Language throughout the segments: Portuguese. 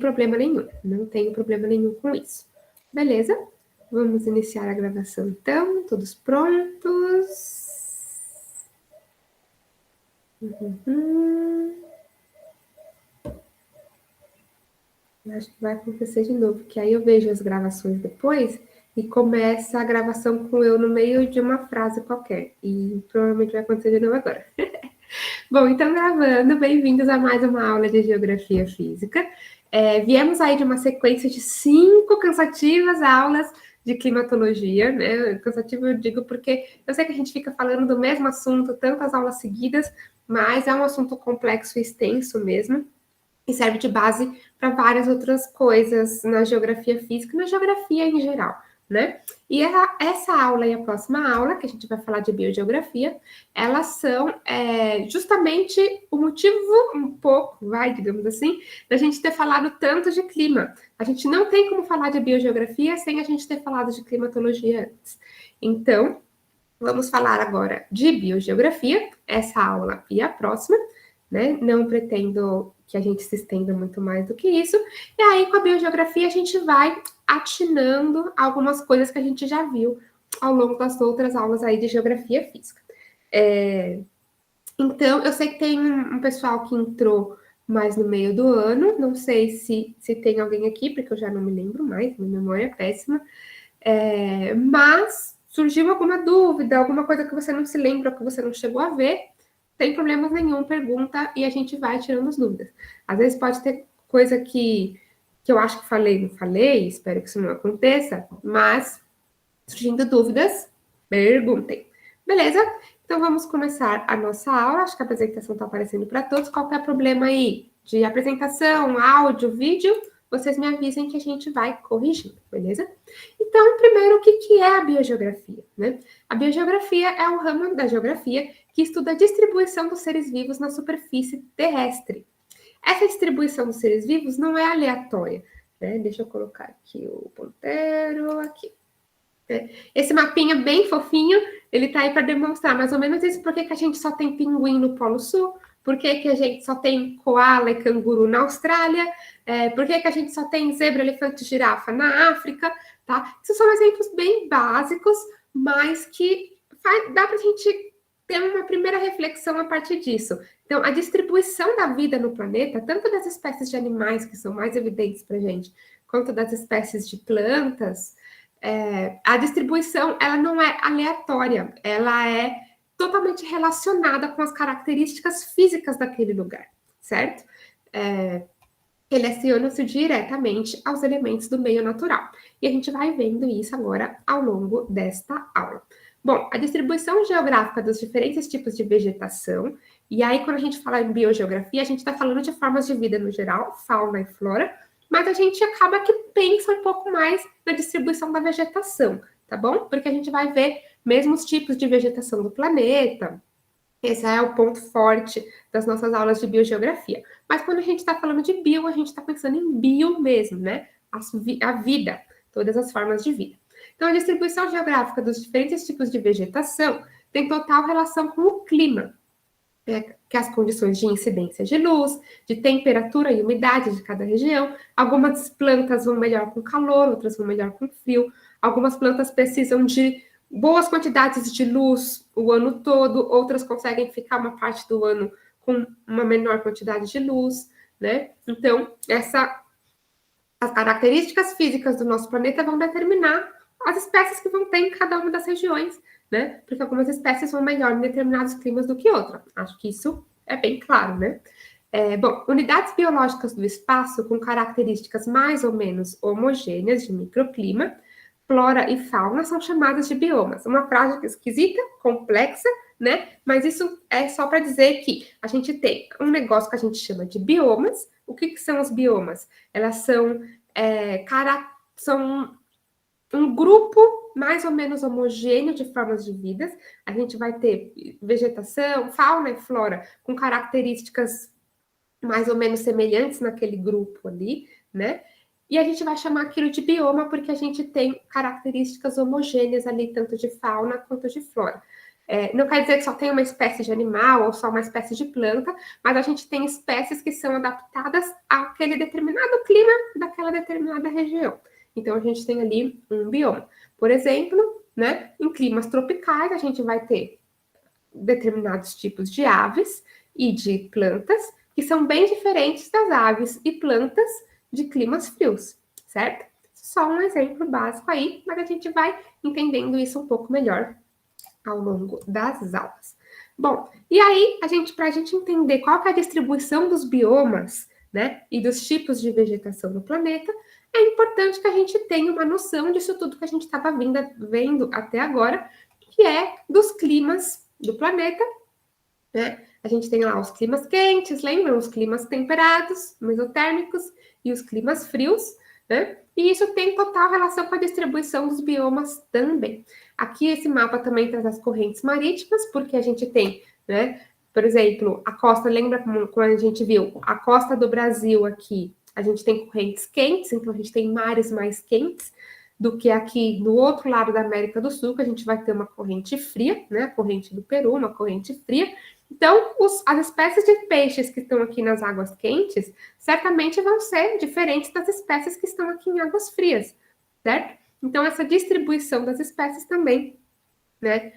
problema nenhum. Não tenho problema nenhum com isso. Beleza? Vamos iniciar a gravação, então. Todos prontos? Eu acho que vai acontecer de novo, que aí eu vejo as gravações depois e começa a gravação com eu no meio de uma frase qualquer. E provavelmente vai acontecer de novo agora. Bom, então gravando, bem-vindos a mais uma aula de Geografia Física. Viemos aí de uma sequência de 5 cansativas aulas de climatologia, né? Cansativo eu digo porque eu sei que a gente fica falando do mesmo assunto, tantas aulas seguidas, mas é um assunto complexo e extenso mesmo, e serve de base para várias outras coisas na geografia física, na geografia em geral, né? E essa aula e a próxima aula, que a gente vai falar de biogeografia, elas são justamente o motivo, um pouco, digamos assim, da gente ter falado tanto de clima. A gente não tem como falar de biogeografia sem a gente ter falado de climatologia antes. Então, vamos falar agora de biogeografia, essa aula e a próxima, né? Não pretendo que a gente se estenda muito mais do que isso. E aí, com a biogeografia, a gente vai atinando algumas coisas que a gente já viu ao longo das outras aulas aí de geografia física. Então, eu sei que tem um pessoal que entrou mais no meio do ano, não sei se tem alguém aqui, porque eu já não me lembro mais, minha memória é péssima, mas surgiu alguma dúvida, alguma coisa que você não se lembra, que você não chegou a ver, tem problema nenhum, pergunta e a gente vai tirando as dúvidas. Às vezes pode ter coisa que eu acho que falei, não falei, espero que isso não aconteça, mas surgindo dúvidas, perguntem. Beleza? Então vamos começar a nossa aula. Acho que a apresentação está aparecendo para todos. Qualquer problema aí de apresentação, áudio, vídeo, vocês me avisem que a gente vai corrigindo, beleza? Então, primeiro, o que é a biogeografia, né? A biogeografia é um ramo da geografia que estuda a distribuição dos seres vivos na superfície terrestre. Essa distribuição dos seres vivos não é aleatória, né? Deixa eu colocar aqui o ponteiro, aqui. Esse mapinha bem fofinho, ele tá aí para demonstrar mais ou menos isso, porque que a gente só tem pinguim no Polo Sul, por que a gente só tem koala e canguru na Austrália, por que a gente só tem zebra, elefante e girafa na África, tá? Esses são exemplos bem básicos, mas que dá para a gente ter uma primeira reflexão a partir disso. Então, a distribuição da vida no planeta, tanto das espécies de animais, que são mais evidentes para a gente, quanto das espécies de plantas, a distribuição ela não é aleatória, ela é totalmente relacionada com as características físicas daquele lugar, certo? Relacionam-se diretamente aos elementos do meio natural. E a gente vai vendo isso agora ao longo desta aula. Bom, a distribuição geográfica dos diferentes tipos de vegetação, e aí quando a gente fala em biogeografia, a gente está falando de formas de vida no geral, fauna e flora, mas a gente acaba que pensa um pouco mais na distribuição da vegetação, tá bom? Porque a gente vai ver mesmo os tipos de vegetação do planeta. Esse é o ponto forte das nossas aulas de biogeografia. Mas quando a gente está falando de bio, a gente está pensando em bio mesmo, né? A vida, todas as formas de vida. Então, a distribuição geográfica dos diferentes tipos de vegetação tem total relação com o clima, que é as condições de incidência de luz, de temperatura e umidade de cada região. Algumas plantas vão melhor com calor, outras vão melhor com frio. Algumas plantas precisam de boas quantidades de luz o ano todo, outras conseguem ficar uma parte do ano com uma menor quantidade de luz, né? Então, as características físicas do nosso planeta vão determinar as espécies que vão ter em cada uma das regiões, né? Porque algumas espécies vão melhor em determinados climas do que outras. Acho que isso é bem claro, né? Bom, unidades biológicas do espaço com características mais ou menos homogêneas de microclima, flora e fauna são chamadas de biomas. Uma frase esquisita, complexa, né? Mas isso é só para dizer que a gente tem um negócio que a gente chama de biomas. O que são os biomas? Elas são um grupo mais ou menos homogêneo de formas de vida. A gente vai ter vegetação, fauna e flora com características mais ou menos semelhantes naquele grupo ali, né? E a gente vai chamar aquilo de bioma porque a gente tem características homogêneas ali, tanto de fauna quanto de flora. Não quer dizer que só tem uma espécie de animal ou só uma espécie de planta, mas a gente tem espécies que são adaptadas àquele determinado clima daquela determinada região. Então, a gente tem ali um bioma. Por exemplo, né, em climas tropicais, a gente vai ter determinados tipos de aves e de plantas que são bem diferentes das aves e plantas de climas frios, certo? Só um exemplo básico aí, mas a gente vai entendendo isso um pouco melhor ao longo das aulas. Bom, e aí, para a gente entender qual que é a distribuição dos biomas, né, e dos tipos de vegetação no planeta, é importante que a gente tenha uma noção disso tudo que a gente estava vendo até agora, que é dos climas do planeta, né? A gente tem lá os climas quentes, lembram? Os climas temperados, mesotérmicos, e os climas frios, né? E isso tem total relação com a distribuição dos biomas também. Aqui esse mapa também traz as correntes marítimas, porque a gente tem, né? Por exemplo, a costa, lembra como a gente viu? A costa do Brasil aqui, a gente tem correntes quentes, então a gente tem mares mais quentes do que aqui no outro lado da América do Sul, que a gente vai ter uma corrente fria, né? A corrente do Peru, uma corrente fria. Então, as espécies de peixes que estão aqui nas águas quentes, certamente vão ser diferentes das espécies que estão aqui em águas frias, certo? Então, essa distribuição das espécies também, né,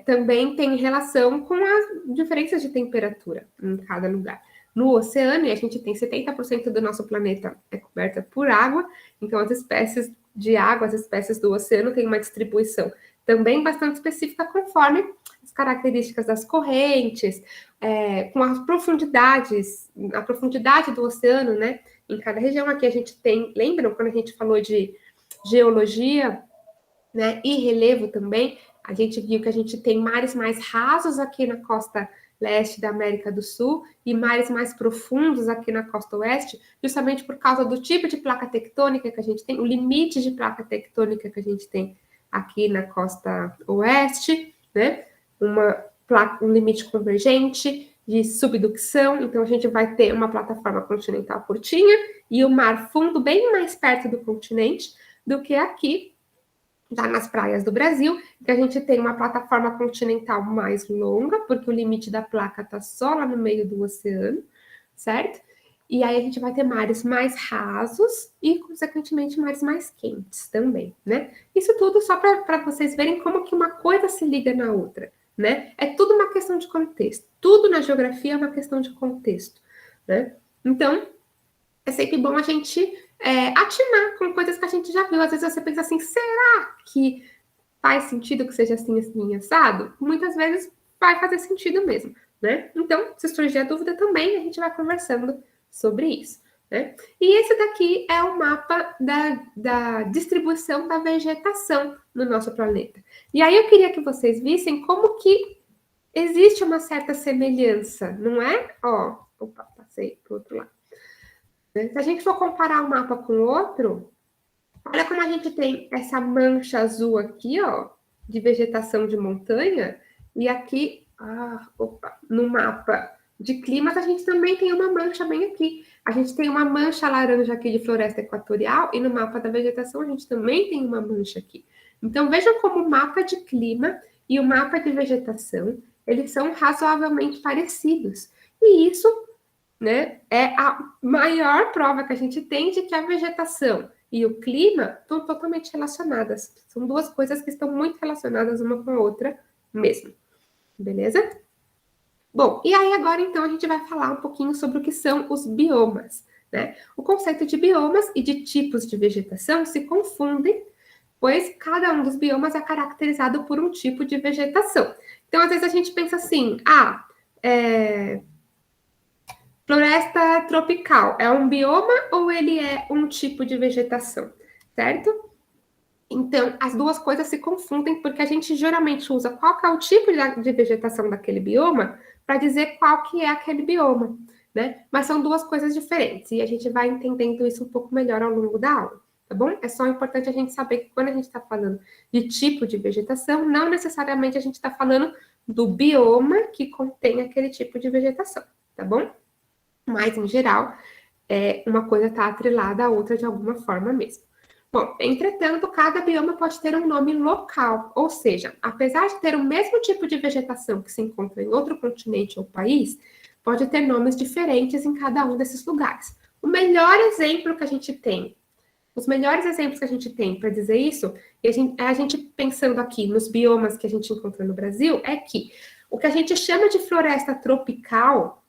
também tem relação com as diferenças de temperatura em cada lugar. No oceano, e a gente tem 70% do nosso planeta é coberta por água, então as espécies de água, as espécies do oceano têm uma distribuição também bastante específica conforme as características das correntes, com as profundidades, a profundidade do oceano, né? Em cada região aqui a gente tem, lembram quando a gente falou de geologia, né? E relevo também, a gente viu que a gente tem mares mais rasos aqui na costa leste da América do Sul e mares mais profundos aqui na costa oeste, justamente por causa do tipo de placa tectônica que a gente tem, o limite de placa tectônica que a gente tem aqui na costa oeste, né? Um limite convergente de subducção, então a gente vai ter uma plataforma continental curtinha e o mar fundo bem mais perto do continente do que aqui, já nas praias do Brasil, que a gente tem uma plataforma continental mais longa, porque o limite da placa está só lá no meio do oceano, certo? E aí a gente vai ter mares mais rasos e, consequentemente, mares mais quentes também, né? Isso tudo só para vocês verem como que uma coisa se liga na outra, né? É tudo uma questão de contexto. Tudo na geografia é uma questão de contexto, né? Então, é sempre bom a gente atinar com coisas que a gente já viu. Às vezes você pensa assim, será que faz sentido que seja assim, assado? Muitas vezes vai fazer sentido mesmo, né? Então, se surgir a dúvida também, a gente vai conversando sobre isso, né? E esse daqui é o mapa da distribuição da vegetação no nosso planeta. E aí eu queria que vocês vissem como que existe uma certa semelhança, não é? Ó, opa, passei para o outro lado. Se a gente for comparar um mapa com o outro, olha como a gente tem essa mancha azul aqui, ó, de vegetação de montanha, e aqui, no mapa de climas, a gente também tem uma mancha bem aqui. A gente tem uma mancha laranja aqui de floresta equatorial, e no mapa da vegetação a gente também tem uma mancha aqui. Então, vejam como o mapa de clima e o mapa de vegetação, eles são razoavelmente parecidos. E isso, né, é a maior prova que a gente tem de que a vegetação e o clima estão totalmente relacionadas. São duas coisas que estão muito relacionadas uma com a outra mesmo. Beleza? Bom, e aí agora então a gente vai falar um pouquinho sobre o que são os biomas, né? O conceito de biomas e de tipos de vegetação se confundem, pois cada um dos biomas é caracterizado por um tipo de vegetação. Então, às vezes a gente pensa assim, floresta tropical é um bioma ou ele é um tipo de vegetação, certo? Então, as duas coisas se confundem porque a gente geralmente usa qual que é o tipo de vegetação daquele bioma para dizer qual que é aquele bioma, né? Mas são duas coisas diferentes e a gente vai entendendo isso um pouco melhor ao longo da aula, tá bom? É só importante a gente saber que quando a gente está falando de tipo de vegetação, não necessariamente a gente está falando do bioma que contém aquele tipo de vegetação, tá bom? Mas, em geral, uma coisa está atrelada à outra de alguma forma mesmo. Bom, entretanto, cada bioma pode ter um nome local, ou seja, apesar de ter o mesmo tipo de vegetação que se encontra em outro continente ou país, pode ter nomes diferentes em cada um desses lugares. O melhor exemplo que a gente tem, os melhores exemplos que a gente tem para dizer isso, e a gente pensando aqui nos biomas que a gente encontra no Brasil, é que o que a gente chama de floresta tropical,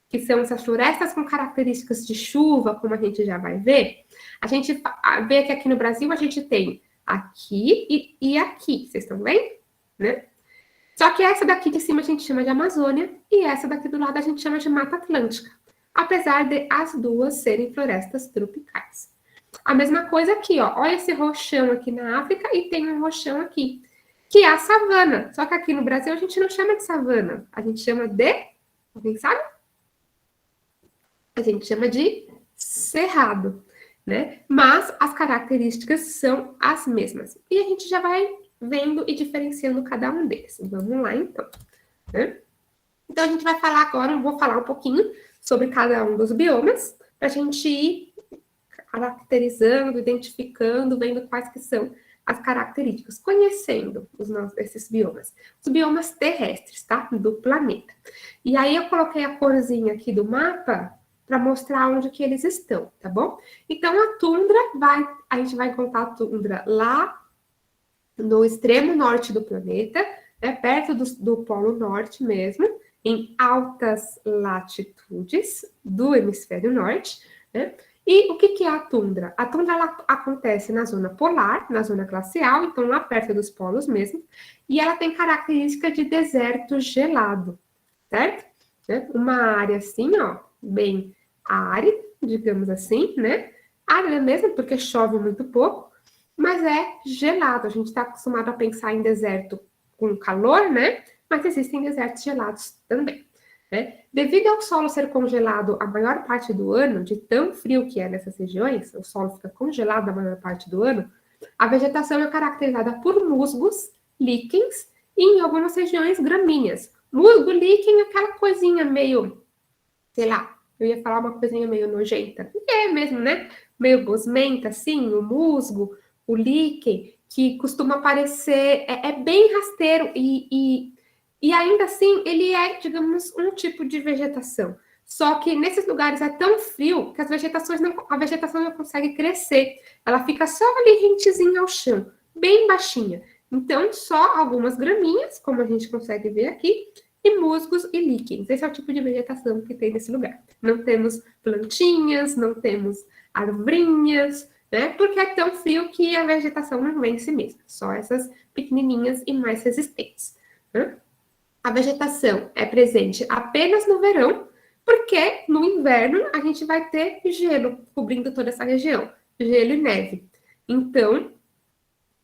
que são essas florestas com características de chuva, como a gente já vai ver, a gente vê que aqui no Brasil a gente tem aqui e aqui, vocês estão vendo? Né? Só que essa daqui de cima a gente chama de Amazônia e essa daqui do lado a gente chama de Mata Atlântica, apesar de as duas serem florestas tropicais. A mesma coisa aqui, ó. Olha esse rochão aqui na África e tem um rochão aqui, que é a savana. Só que aqui no Brasil a gente não chama de savana, a gente chama de, alguém sabe? A gente chama de cerrado, né? Mas as características são as mesmas. E a gente já vai vendo e diferenciando cada um deles. Vamos lá, então. Né? Então, a gente vai falar agora, eu vou falar um pouquinho sobre cada um dos biomas, para a gente ir caracterizando, identificando, vendo quais que são as características, conhecendo esses biomas. Os biomas terrestres, tá? Do planeta. E aí, eu coloquei a corzinha aqui do mapa para mostrar onde que eles estão, tá bom? Então, a tundra a gente vai encontrar a tundra lá no extremo norte do planeta, né, perto do Polo Norte mesmo, em altas latitudes do hemisfério norte, né? E o que é a tundra? A tundra ela acontece na zona polar, na zona glacial, então lá perto dos polos mesmo, e ela tem característica de deserto gelado, certo? Né? Uma área assim, ó, bem árida, digamos assim, né? Árida mesmo, porque chove muito pouco, mas é gelado. A gente está acostumado a pensar em deserto com calor, né? Mas existem desertos gelados também. Né? Devido ao solo ser congelado a maior parte do ano, de tão frio que é nessas regiões, o solo fica congelado a maior parte do ano, a vegetação é caracterizada por musgos, líquens e, em algumas regiões, gramíneas. Musgo, líquen, aquela coisinha meio, sei lá, eu ia falar uma coisinha meio nojenta. É mesmo, né? Meio gosmenta, assim, o musgo, o líquen, que costuma aparecer, é bem rasteiro e ainda assim ele é, digamos, um tipo de vegetação. Só que nesses lugares é tão frio que a vegetação não consegue crescer. Ela fica só ali rentezinha ao chão, bem baixinha. Então, só algumas graminhas, como a gente consegue ver aqui, e musgos e líquens. Esse é o tipo de vegetação que tem nesse lugar. Não temos plantinhas, não temos arvrinhas, né? Porque é tão frio que a vegetação não vence mesmo. Só essas pequenininhas e mais resistentes. Né? A vegetação é presente apenas no verão, porque no inverno a gente vai ter gelo cobrindo toda essa região. Gelo e neve. Então,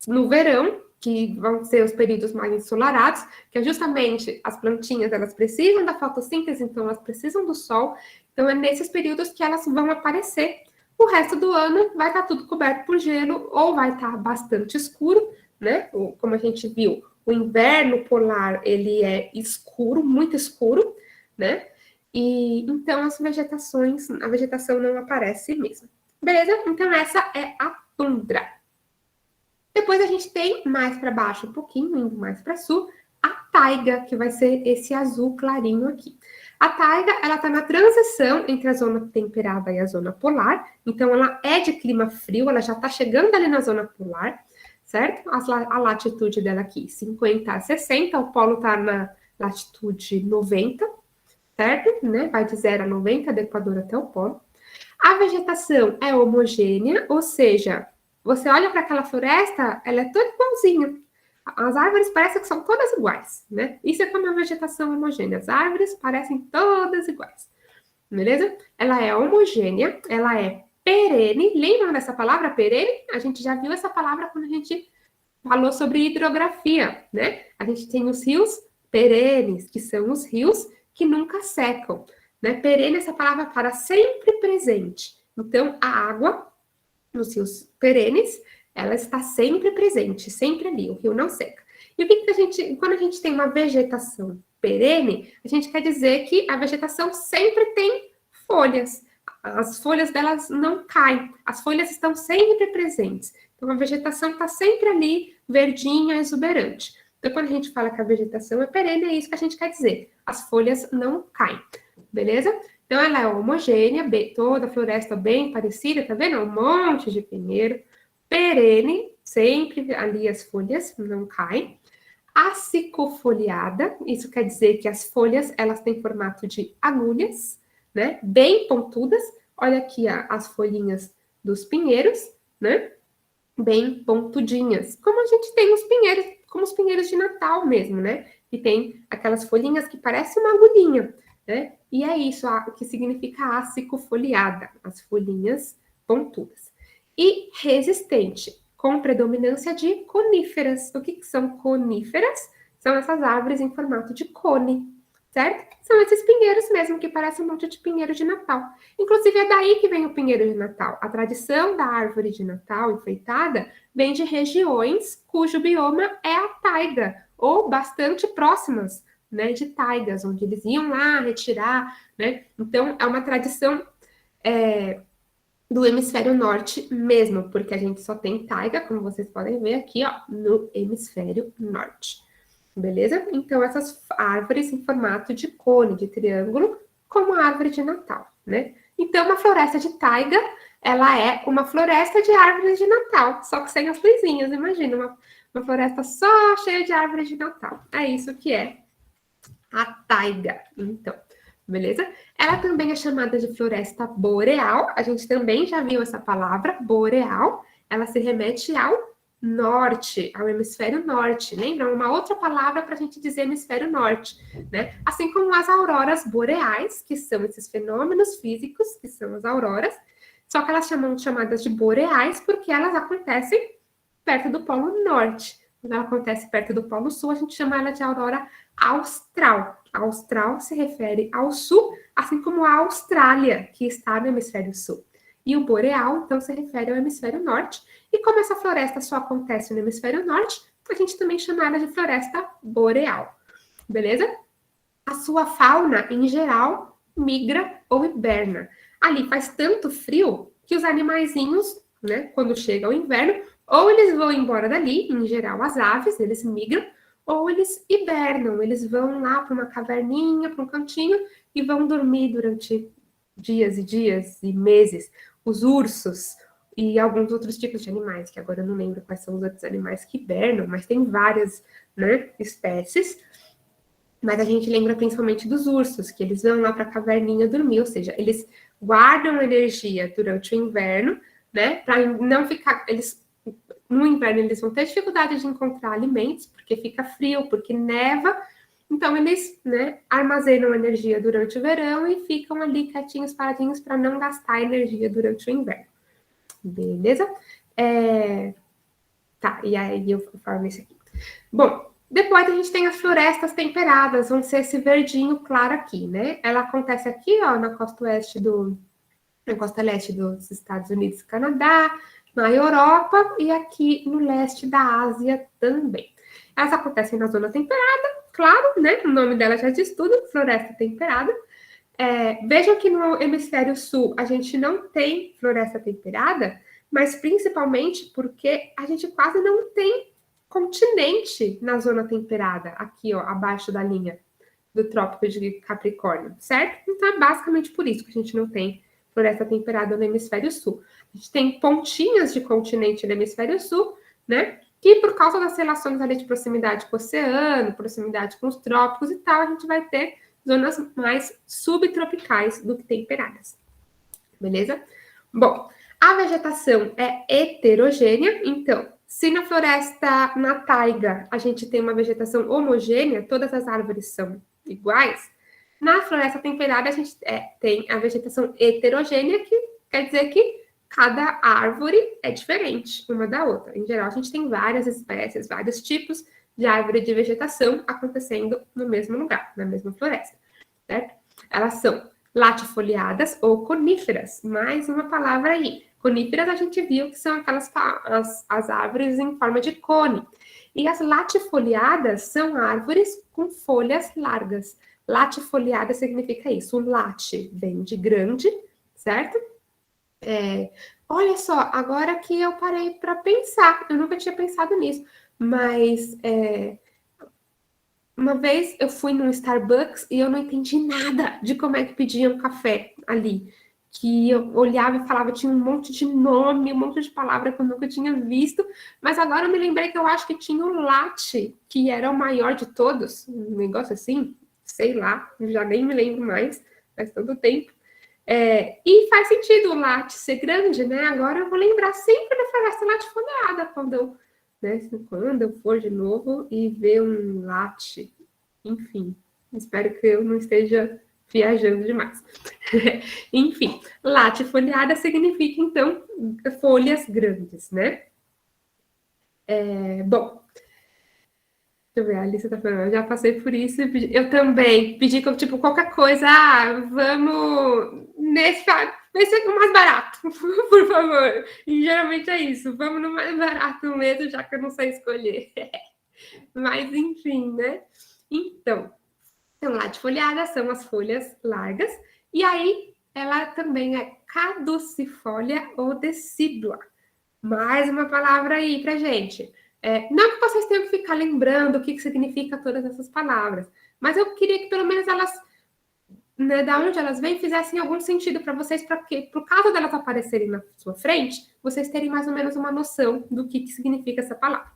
no verão, que vão ser os períodos mais ensolarados, que é justamente as plantinhas, elas precisam da fotossíntese, então elas precisam do sol, então é nesses períodos que elas vão aparecer. O resto do ano vai estar tudo coberto por gelo ou vai estar bastante escuro, né? Como a gente viu, o inverno polar, ele é escuro, muito escuro, né? E então a vegetação não aparece mesmo. Beleza? Então essa é a tundra. Depois a gente tem mais para baixo um pouquinho, indo mais para sul, a taiga, que vai ser esse azul clarinho aqui. A taiga, ela está na transição entre a zona temperada e a zona polar, então ela é de clima frio, ela já está chegando ali na zona polar, certo? A latitude dela aqui, 50 a 60, o polo está na latitude 90, certo? Né? Vai de 0 a 90, do Equador até o polo. A vegetação é homogênea, ou seja, você olha para aquela floresta, ela é toda igualzinha. As árvores parecem que são todas iguais, né? Isso é como a vegetação homogênea. As árvores parecem todas iguais, beleza? Ela é homogênea, ela é perene. Lembram dessa palavra perene? A gente já viu essa palavra quando a gente falou sobre hidrografia, né? A gente tem os rios perenes, que são os rios que nunca secam, né? Perene, essa palavra para sempre presente. Então, a água nos rios perenes, ela está sempre presente, sempre ali, o rio não seca. E o que a gente, quando a gente tem uma vegetação perene, a gente quer dizer que a vegetação sempre tem folhas. as folhas delas não caem, as folhas estão sempre presentes. Então, a vegetação está sempre ali, verdinha, exuberante. Então, quando a gente fala que a vegetação é perene, é isso que a gente quer dizer. As folhas não caem, beleza? Então, ela é homogênea, toda a floresta bem parecida, tá vendo? Um monte de pinheiro. Perene, sempre ali as folhas não caem. Acicofoliada, isso quer dizer que as folhas, elas têm formato de agulhas, né? Bem pontudas. Olha aqui as folhinhas dos pinheiros, né? Bem pontudinhas. Como a gente tem os pinheiros, como os pinheiros de Natal mesmo, né? Que tem aquelas folhinhas que parecem uma agulhinha, né? E é isso que significa acicofoliada, as folhinhas pontudas. E resistente, com predominância de coníferas. O que são coníferas? São essas árvores em formato de cone, certo? São esses pinheiros mesmo, que parecem um monte de pinheiro de Natal. Inclusive, é daí que vem o pinheiro de Natal. A tradição da árvore de Natal enfeitada vem de regiões cujo bioma é a taiga, ou bastante próximas, né, de taigas, onde eles iam lá retirar, né? Então, é uma tradição do hemisfério norte mesmo, porque a gente só tem taiga, como vocês podem ver aqui, ó, no hemisfério norte. Beleza? Então, essas árvores em formato de cone, de triângulo, como a árvore de Natal, né? Então, uma floresta de taiga, ela é uma floresta de árvores de Natal, só que sem as luzinhas, imagina, uma floresta só cheia de árvores de Natal. É isso que é a taiga, então, beleza? Ela também é chamada de floresta boreal, a gente também já viu essa palavra, boreal, ela se remete ao norte, ao hemisfério norte, lembra? Uma outra palavra para a gente dizer hemisfério norte, né? Assim como as auroras boreais, que são esses fenômenos físicos, que são as auroras, só que elas são chamadas de boreais porque elas acontecem perto do polo norte. Quando ela acontece perto do polo sul, a gente chama ela de aurora austral. Austral se refere ao sul, assim como a Austrália, que está no hemisfério sul. E o boreal, então, se refere ao hemisfério norte. E como essa floresta só acontece no hemisfério norte, a gente também chama ela de floresta boreal. Beleza? A sua fauna, em geral, migra ou hiberna. Ali faz tanto frio que os animaizinhos, né, quando chega o inverno, ou eles vão embora dali, em geral as aves, eles migram, ou eles hibernam, eles vão lá para uma caverninha, para um cantinho e vão dormir durante dias e dias e meses. Os ursos e alguns outros tipos de animais, que agora eu não lembro quais são os outros animais que hibernam, mas tem várias, né, espécies. Mas a gente lembra principalmente dos ursos, que eles vão lá para a caverninha dormir, ou seja, eles guardam energia durante o inverno, né, para não ficar, no inverno eles vão ter dificuldade de encontrar alimentos, porque fica frio, porque neva, então eles, né, armazenam energia durante o verão e ficam ali quietinhos, paradinhos, para não gastar energia durante o inverno. Beleza? Tá, e aí eu falo isso aqui. Bom, depois a gente tem as florestas temperadas, vão ser esse verdinho claro aqui, né? Ela acontece aqui, ó, na costa leste dos Estados Unidos e Canadá, na Europa e aqui no leste da Ásia também. Elas acontecem na zona temperada, claro, né? O nome dela já diz tudo, floresta temperada. Vejam que no hemisfério sul a gente não tem floresta temperada, mas principalmente porque a gente quase não tem continente na zona temperada, aqui, ó, abaixo da linha do Trópico de Capricórnio, certo? Então é basicamente por isso que a gente não tem floresta temperada no hemisfério sul. A gente tem pontinhas de continente no hemisfério sul, né? Que por causa das relações ali de proximidade com o oceano, proximidade com os trópicos e tal, a gente vai ter zonas mais subtropicais do que temperadas. Beleza? Bom, a vegetação é heterogênea, então, se na floresta, na taiga, a gente tem uma vegetação homogênea, todas as árvores são iguais, na floresta temperada a gente tem a vegetação heterogênea, que quer dizer que cada árvore é diferente uma da outra. Em geral, a gente tem várias espécies, vários tipos de árvore de vegetação acontecendo no mesmo lugar, na mesma floresta, certo? Elas são latifoliadas ou coníferas, mais uma palavra aí. Coníferas a gente viu que são aquelas as árvores em forma de cone. E as latifoliadas são árvores com folhas largas. Latifoliada significa isso. O late vem de grande, certo? Olha só, agora que eu parei para pensar, eu nunca tinha pensado nisso, mas uma vez eu fui num Starbucks e eu não entendi nada de como é que pediam café ali. Que eu olhava e falava, tinha um monte de nome, um monte de palavra que eu nunca tinha visto, mas agora eu me lembrei que eu acho que tinha o latte, que era o maior de todos, um negócio assim, sei lá, já nem me lembro mais, faz tanto tempo. E faz sentido o latte ser grande, né? Agora eu vou lembrar sempre da floresta latifundiada quando eu for de novo e ver um latte. Enfim, espero que eu não esteja viajando demais. Enfim, latifoliada significa, então, folhas grandes, né? Bom, deixa eu ver, a Alice tá falando, eu já passei por isso. Eu também pedi, tipo, qualquer coisa. Vamos nesse, nesse aqui mais barato, por favor. E geralmente é isso, vamos no mais barato mesmo, já que eu não sei escolher. Mas, enfim, né? Então, latifoliadas são as folhas largas. E aí, ela também é caducifólia ou decídua. Mais uma palavra aí pra gente. Não que vocês tenham que ficar lembrando o que significa todas essas palavras, mas eu queria que pelo menos elas, né, da onde elas vêm, fizessem algum sentido para vocês, para que, por causa delas aparecerem na sua frente, vocês terem mais ou menos uma noção do que significa essa palavra.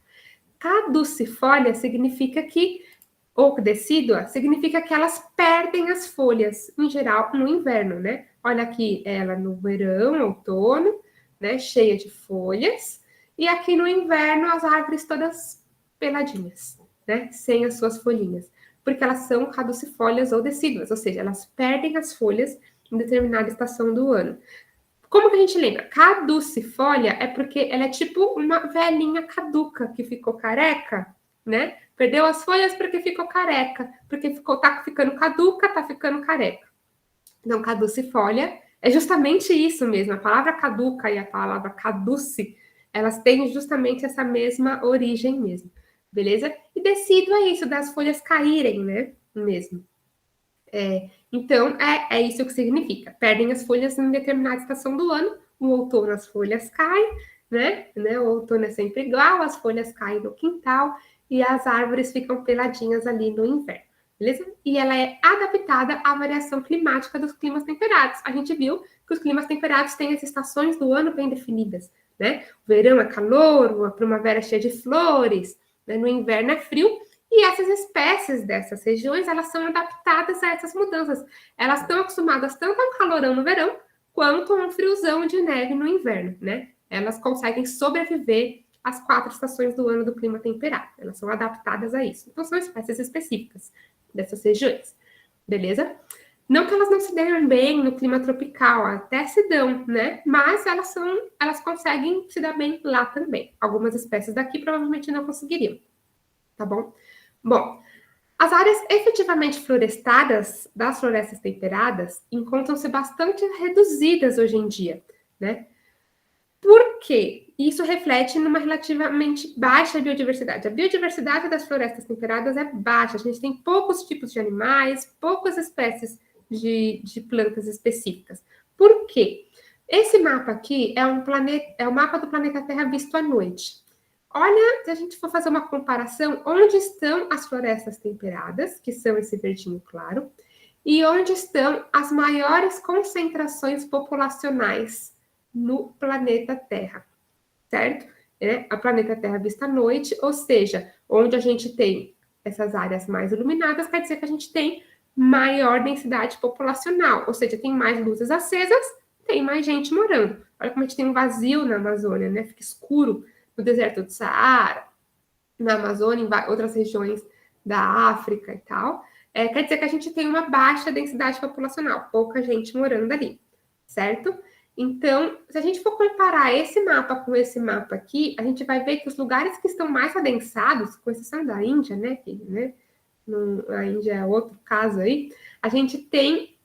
Caducifólia significa que, ou decídua, significa que elas perdem as folhas, em geral, no inverno, né? Olha aqui, ela no verão, outono, né, cheia de folhas, e aqui no inverno as árvores todas peladinhas, né, sem as suas folhinhas, porque elas são caducifólias ou decíduas, ou seja, elas perdem as folhas em determinada estação do ano. Como que a gente lembra? Caducifólia é porque ela é tipo uma velhinha caduca que ficou careca, né? Perdeu as folhas porque ficou careca, porque tá ficando caduca, tá ficando careca. Então, caducifólia é justamente isso mesmo. A palavra caduca e a palavra caduce, elas têm justamente essa mesma origem mesmo, beleza? E decíduo é isso, das folhas caírem, né? Mesmo. Então, é isso que significa. Perdem as folhas em determinada estação do ano. No outono as folhas caem, né? O outono é sempre igual, as folhas caem no quintal e as árvores ficam peladinhas ali no inverno, beleza? E ela é adaptada à variação climática dos climas temperados. A gente viu que os climas temperados têm as estações do ano bem definidas, né? O verão é calor, a primavera é cheia de flores, né? No inverno é frio. E essas espécies dessas regiões, elas são adaptadas a essas mudanças. Elas estão acostumadas tanto a um calorão no verão, quanto a um friozão de neve no inverno, né? Elas conseguem sobreviver às 4 estações do ano do clima temperado. Elas são adaptadas a isso. Então, são espécies específicas dessas regiões, beleza? Não que elas não se deem bem no clima tropical, até se dão, né? Mas elas conseguem se dar bem lá também. Algumas espécies daqui provavelmente não conseguiriam, tá bom? Bom, as áreas efetivamente florestadas das florestas temperadas encontram-se bastante reduzidas hoje em dia, né? Por quê? Isso reflete numa relativamente baixa biodiversidade. A biodiversidade das florestas temperadas é baixa. A gente tem poucos tipos de animais, poucas espécies de plantas específicas. Por quê? Esse mapa aqui é o mapa do planeta Terra visto à noite. Olha, se a gente for fazer uma comparação, onde estão as florestas temperadas, que são esse verdinho claro, e onde estão as maiores concentrações populacionais no planeta Terra, certo? A planeta Terra vista à noite, ou seja, onde a gente tem essas áreas mais iluminadas, quer dizer que a gente tem maior densidade populacional, ou seja, tem mais luzes acesas, tem mais gente morando. Olha como a gente tem um vazio na Amazônia, né? Fica escuro no deserto do Saara, na Amazônia, em outras regiões da África e tal. Quer dizer que a gente tem uma baixa densidade populacional, pouca gente morando ali, certo? Então, se a gente for comparar esse mapa com esse mapa aqui, a gente vai ver que os lugares que estão mais adensados, com exceção da Índia, né? A Índia é outro caso aí, a gente tem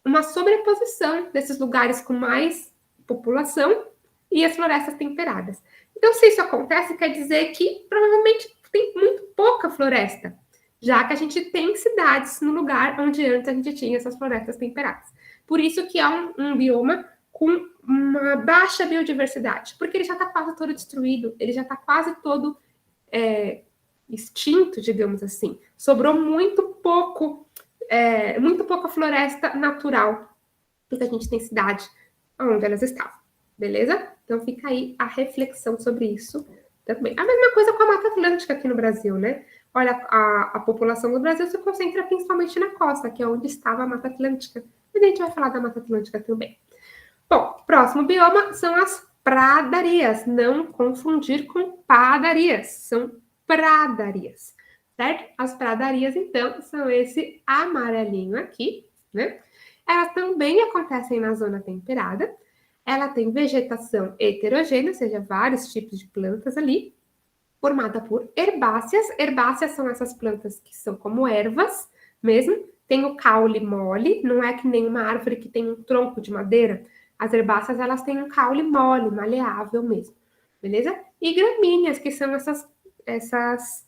uma sobreposição desses lugares com mais população e as florestas temperadas. Então, se isso acontece, quer dizer que provavelmente tem muito pouca floresta, já que a gente tem cidades no lugar onde antes a gente tinha essas florestas temperadas. Por isso que é um bioma com uma baixa biodiversidade, porque ele já está quase todo destruído, ele já está quase todo extinto, digamos assim. Sobrou muito pouca floresta natural, porque a gente tem cidade onde elas estavam, beleza? Então fica aí a reflexão sobre isso também. A mesma coisa com a Mata Atlântica aqui no Brasil, né? Olha, a população do Brasil se concentra principalmente na costa, que é onde estava a Mata Atlântica. E a gente vai falar da Mata Atlântica também. Bom, próximo bioma são as pradarias. Não confundir com padarias, são pradarias, certo? As pradarias, então, são esse amarelinho aqui, né? Elas também acontecem na zona temperada. Ela tem vegetação heterogênea, ou seja, vários tipos de plantas ali, formada por herbáceas. Herbáceas são essas plantas que são como ervas mesmo. Tem o caule mole, não é que nem uma árvore que tem um tronco de madeira. As herbáceas, elas têm um caule mole, maleável mesmo, beleza? E gramíneas, que são essas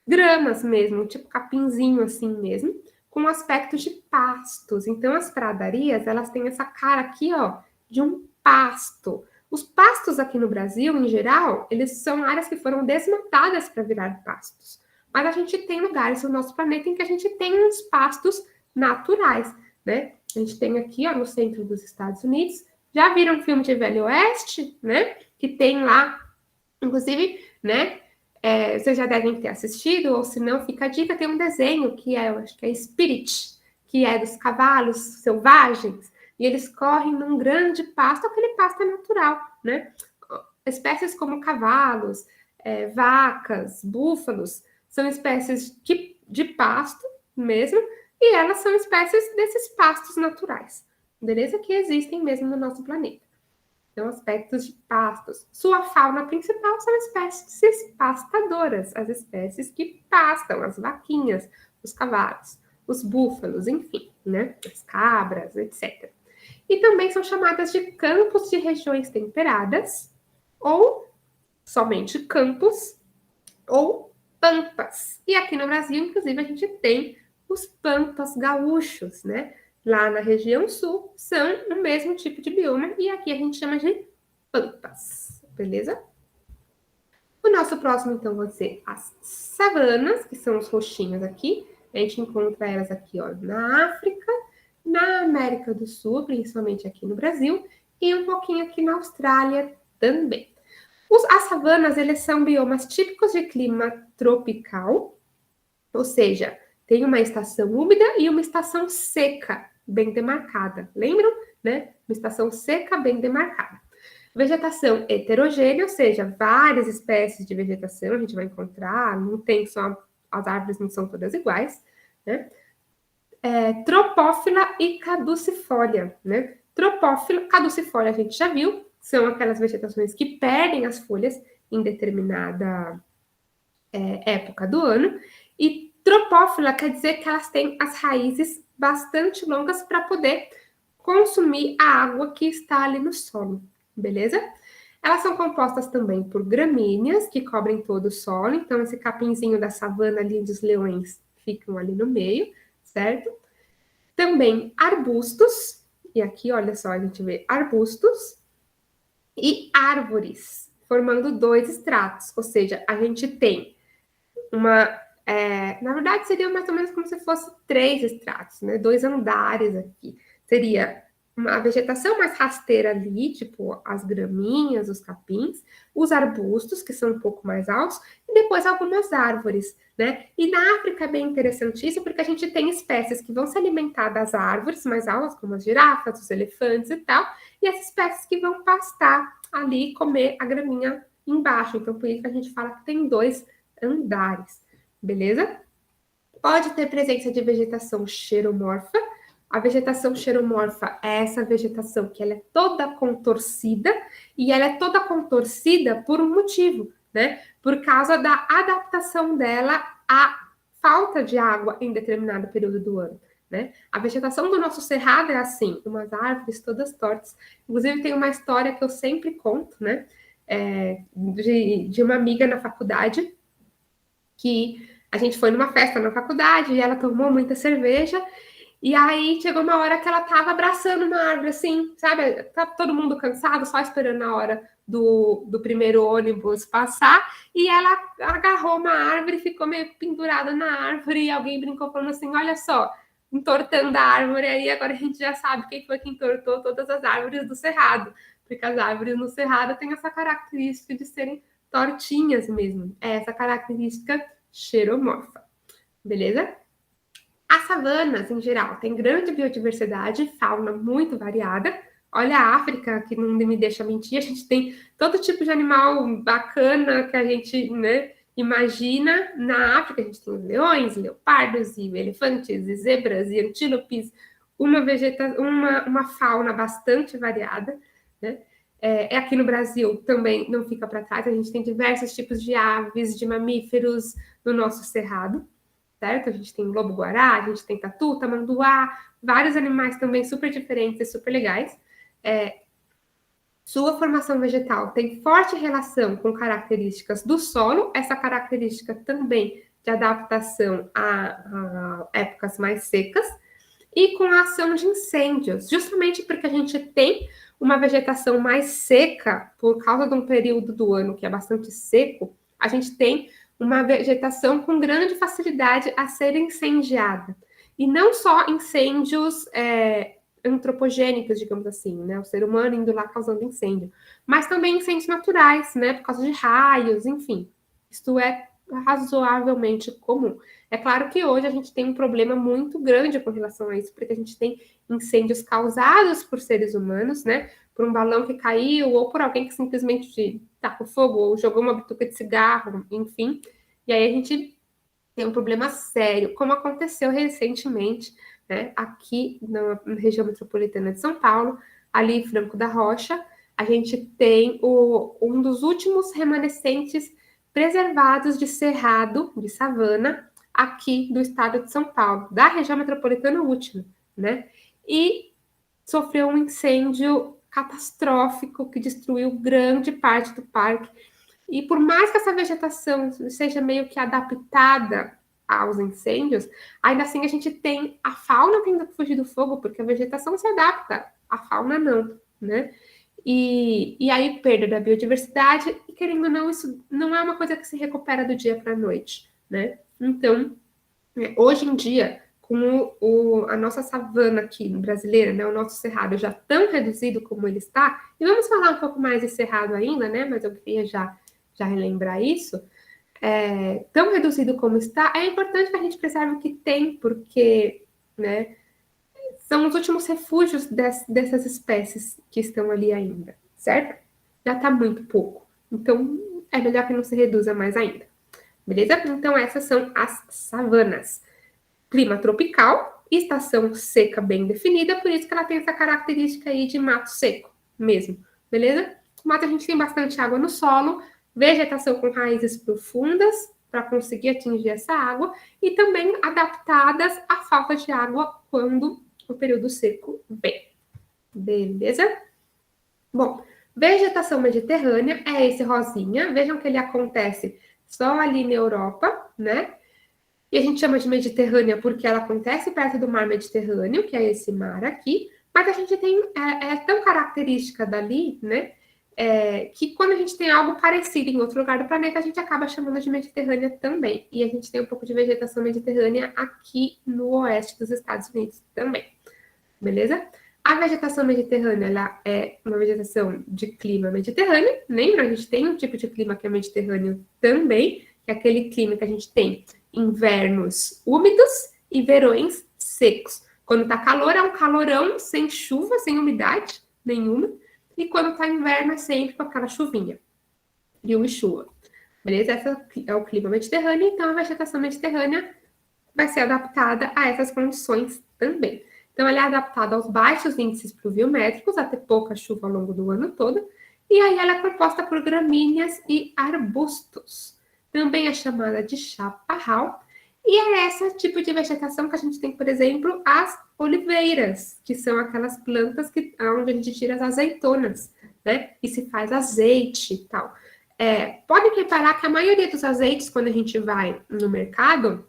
gramas mesmo, tipo capinzinho assim mesmo, com aspecto de pastos. Então, as pradarias, elas têm essa cara aqui, ó, de um pasto. Os pastos aqui no Brasil, em geral, eles são áreas que foram desmatadas para virar pastos. Mas a gente tem lugares no nosso planeta em que a gente tem uns pastos naturais, né? A gente tem aqui, ó, no centro dos Estados Unidos. Já viram um filme de Velho Oeste, né? Que tem lá, inclusive, né? Vocês já devem ter assistido, ou se não, fica a dica, tem um desenho que eu acho que é Spirit, que é dos cavalos selvagens, e eles correm num grande pasto, aquele pasto é natural, né? Espécies como cavalos, vacas, búfalos, são espécies de pasto mesmo, e elas são espécies desses pastos naturais, beleza? Que existem mesmo no nosso planeta. Então, aspectos de pastos. Sua fauna principal são espécies pastadoras, as espécies que pastam, as vaquinhas, os cavalos, os búfalos, enfim, né? As cabras, etc. E também são chamadas de campos de regiões temperadas, ou somente campos, ou pampas. E aqui no Brasil, inclusive, a gente tem os pampas gaúchos, né? Lá na região sul, são o mesmo tipo de bioma, e aqui a gente chama de pampas, beleza? O nosso próximo, então, vai ser as savanas, que são os roxinhos aqui. A gente encontra elas aqui, ó, na África, na América do Sul, principalmente aqui no Brasil, e um pouquinho aqui na Austrália também. As savanas, eles são biomas típicos de clima tropical, ou seja, tem uma estação úmida e uma estação seca, bem demarcada. Lembram? Né? Uma estação seca, bem demarcada. Vegetação heterogênea, ou seja, várias espécies de vegetação a gente vai encontrar, não tem só, as árvores não são todas iguais, né? Tropófila e caducifólia, né? Tropófila, caducifólia a gente já viu, são aquelas vegetações que perdem as folhas em determinada época do ano, e tropófila quer dizer que elas têm as raízes bastante longas para poder consumir a água que está ali no solo, beleza? Elas são compostas também por gramíneas, que cobrem todo o solo, então esse capinzinho da savana ali dos leões ficam ali no meio, certo? Também arbustos, e aqui, olha só, a gente vê arbustos e árvores, formando dois estratos, ou seja, a gente tem na verdade, seria mais ou menos como se fosse três estratos, né? Dois andares aqui. Seria uma vegetação mais rasteira ali, tipo as graminhas, os capins, os arbustos, que são um pouco mais altos, e depois algumas árvores, né? E na África é bem interessante isso, porque a gente tem espécies que vão se alimentar das árvores mais altas, como as girafas, os elefantes e tal, e as espécies que vão pastar ali e comer a graminha embaixo. Então, por isso que a gente fala que tem dois andares, beleza? Pode ter presença de vegetação xeromorfa. A vegetação xeromorfa é essa vegetação que ela é toda contorcida, e ela é toda contorcida por um motivo, né? Por causa da adaptação dela à falta de água em determinado período do ano, né? A vegetação do nosso cerrado é assim, umas árvores todas tortas. Inclusive, tem uma história que eu sempre conto, né? De uma amiga na faculdade, que a gente foi numa festa na faculdade e ela tomou muita cerveja E aí chegou uma hora que ela tava abraçando uma árvore, assim, sabe? Tá todo mundo cansado, só esperando a hora do primeiro ônibus passar. E ela agarrou uma árvore, ficou meio pendurada na árvore. E alguém brincou falando assim: olha só, entortando a árvore aí, agora a gente já sabe quem foi que entortou todas as árvores do cerrado. Porque as árvores no cerrado têm essa característica de serem tortinhas mesmo. É essa característica xeromorfa. Beleza? As savanas, em geral, têm grande biodiversidade, fauna muito variada. Olha a África, que não me deixa mentir, a gente tem todo tipo de animal bacana que a gente, né, imagina. Na África, a gente tem leões, leopardos, e elefantes, e zebras, e antílopes, uma fauna bastante variada, né? Aqui no Brasil também não fica para trás, a gente tem diversos tipos de aves, de mamíferos no nosso cerrado, certo? A gente tem lobo-guará, a gente tem tatu, tamanduá, vários animais também super diferentes e super legais. Sua formação vegetal tem forte relação com características do solo, essa característica também de adaptação a épocas mais secas, e com a ação de incêndios, justamente porque a gente tem uma vegetação mais seca, por causa de um período do ano que é bastante seco, a gente tem uma vegetação com grande facilidade a ser incendiada. E não só incêndios antropogênicos, digamos assim, né? O ser humano indo lá causando incêndio, mas também incêndios naturais, né? Por causa de raios, enfim. Isto é razoavelmente comum. É claro que hoje a gente tem um problema muito grande com relação a isso, porque a gente tem incêndios causados por seres humanos, né? Por um balão que caiu, ou por alguém que simplesmente tacou fogo, ou jogou uma bituca de cigarro, enfim. E aí a gente tem um problema sério, como aconteceu recentemente, né, aqui na região metropolitana de São Paulo, ali em Franco da Rocha, a gente tem um dos últimos remanescentes preservados de cerrado, de savana, aqui do estado de São Paulo, da região metropolitana última, né? E sofreu um incêndio catastrófico que destruiu grande parte do parque. E por mais que essa vegetação seja meio que adaptada aos incêndios, ainda assim a gente tem a fauna tendo que fugir do fogo, porque a vegetação se adapta, a fauna não, né? E aí, perda da biodiversidade, e querendo ou não, isso não é uma coisa que se recupera do dia para a noite, né? Então, hoje em dia, com a nossa savana aqui brasileira, né, o nosso cerrado já tão reduzido como ele está, e vamos falar um pouco mais de cerrado ainda, né? Mas eu queria já relembrar isso. Tão reduzido como está, é importante que a gente preserve o que tem, porque, né, são os últimos refúgios dessas espécies que estão ali ainda, certo? Já está muito pouco. Então, é melhor que não se reduza mais ainda. Beleza? Então, essas são as savanas. Clima tropical, estação seca bem definida, por isso que ela tem essa característica aí de mato seco mesmo. Beleza? O mato a gente tem bastante água no solo, vegetação com raízes profundas para conseguir atingir essa água e também adaptadas à falta de água quando o período seco vem. Beleza? Bom, vegetação mediterrânea é esse rosinha. Vejam que ele acontece só ali na Europa, né? E a gente chama de Mediterrânea porque ela acontece perto do mar Mediterrâneo, que é esse mar aqui, mas a gente tem, é tão característica dali, né, que quando a gente tem algo parecido em outro lugar do planeta, a gente acaba chamando de Mediterrânea também. E a gente tem um pouco de vegetação mediterrânea aqui no oeste dos Estados Unidos também, beleza? A vegetação mediterrânea, ela é uma vegetação de clima mediterrâneo. Lembra? A gente tem um tipo de clima que é mediterrâneo também, que é aquele clima que a gente tem invernos úmidos e verões secos. Quando tá calor, é um calorão sem chuva, sem umidade nenhuma. E quando tá inverno, é sempre com aquela chuvinha. Frio e chuva. Beleza? Esse é o clima mediterrâneo, então a vegetação mediterrânea vai ser adaptada a essas condições também. Então, ela é adaptada aos baixos índices pluviométricos, a ter pouca chuva ao longo do ano todo, e aí ela é composta por gramíneas e arbustos. Também é chamada de chaparral, e é esse tipo de vegetação que a gente tem, por exemplo, as oliveiras, que são aquelas plantas onde a gente tira as azeitonas, né? E se faz azeite e tal. Podem reparar que a maioria dos azeites, quando a gente vai no mercado,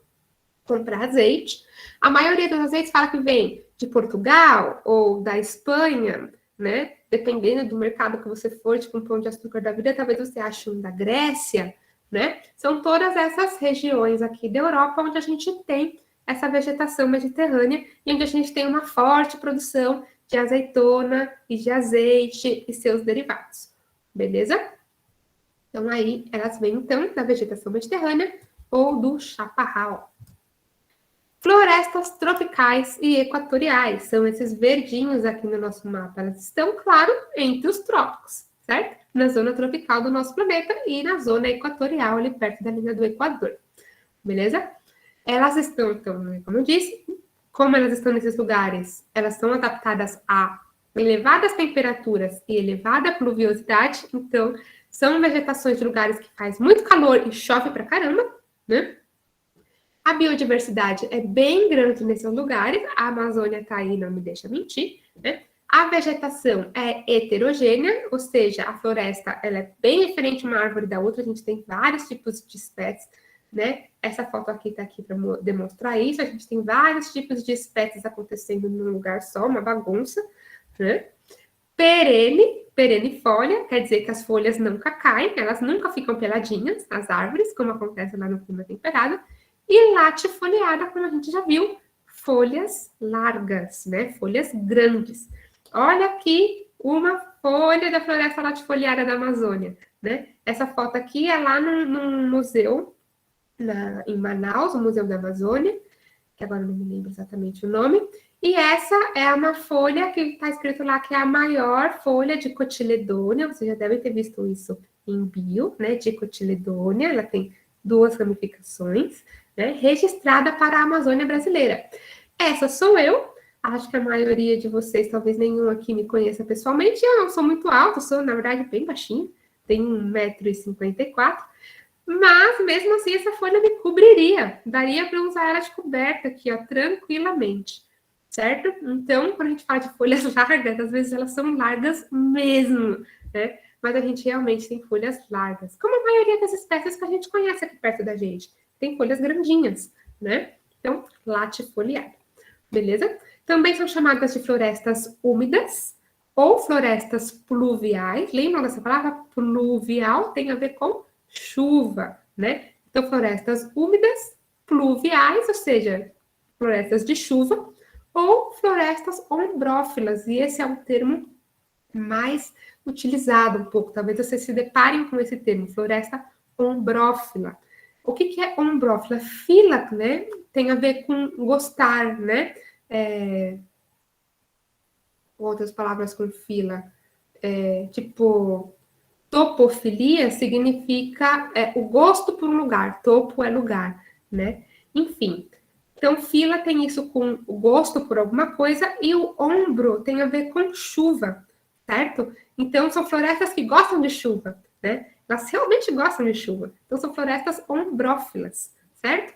comprar azeite. A maioria dos azeites fala que vem de Portugal ou da Espanha, né? Dependendo do mercado que você for, tipo um Pão de Açúcar da vida, talvez você ache um da Grécia, né? São todas essas regiões aqui da Europa onde a gente tem essa vegetação mediterrânea e onde a gente tem uma forte produção de azeitona e de azeite e seus derivados. Beleza? Então, aí, elas vêm, então, da vegetação mediterrânea ou do chaparral. Florestas tropicais e equatoriais, são esses verdinhos aqui no nosso mapa. Elas estão, claro, entre os trópicos, certo? Na zona tropical do nosso planeta e na zona equatorial, ali perto da linha do Equador. Beleza? Elas estão, então, como eu disse, como elas estão nesses lugares, elas são adaptadas a elevadas temperaturas e elevada pluviosidade, então são vegetações de lugares que faz muito calor e chove pra caramba, né? A biodiversidade é bem grande nesses lugares, a Amazônia está aí, não me deixa mentir, né? A vegetação é heterogênea, ou seja, a floresta ela é bem diferente uma árvore da outra, a gente tem vários tipos de espécies, né? Essa foto aqui está aqui para demonstrar isso, a gente tem vários tipos de espécies acontecendo num lugar só, uma bagunça, né? Perenifólia, quer dizer que as folhas nunca caem, elas nunca ficam peladinhas, as árvores, como acontece lá no clima temperado, e latifoliada, como a gente já viu, folhas largas, né? Folhas grandes. Olha aqui uma folha da floresta latifoliada da Amazônia, né? Essa foto aqui é lá num museu em Manaus, o Museu da Amazônia, que agora não me lembro exatamente o nome. E essa é uma folha que está escrito lá que é a maior folha de cotiledônia. Vocês já devem ter visto isso em bio, né? De cotiledônia, ela tem 2 ramificações, né? Registrada para a Amazônia brasileira. Essa sou eu. Acho que a maioria de vocês, talvez nenhum aqui me conheça pessoalmente. Eu não sou muito alta, sou, na verdade, bem baixinha. Tenho 1,54 m. Mas, mesmo assim, essa folha me cobriria. Daria para usar ela de coberta aqui, ó, tranquilamente. Certo? Então, quando a gente fala de folhas largas, às vezes elas são largas mesmo, né? Mas a gente realmente tem folhas largas. Como a maioria das espécies que a gente conhece aqui perto da gente. Tem folhas grandinhas, né? Então, latifoliada. Beleza? Também são chamadas de florestas úmidas ou florestas pluviais. Lembram dessa palavra? Pluvial tem a ver com chuva, né? Então, florestas úmidas, pluviais, ou seja, florestas de chuva, ou florestas ombrófilas, e esse é um termo mais utilizado um pouco, talvez vocês se deparem com esse termo, floresta ombrófila. O que é ombrófila? Fila, né? Tem a ver com gostar, né? Outras palavras com fila, tipo topofilia significa o gosto por um lugar, topo é lugar, né? Enfim, então fila tem isso com o gosto por alguma coisa e o ombro tem a ver com chuva, certo? Então são florestas que gostam de chuva, né? Elas realmente gostam de chuva. Então são florestas ombrófilas, certo?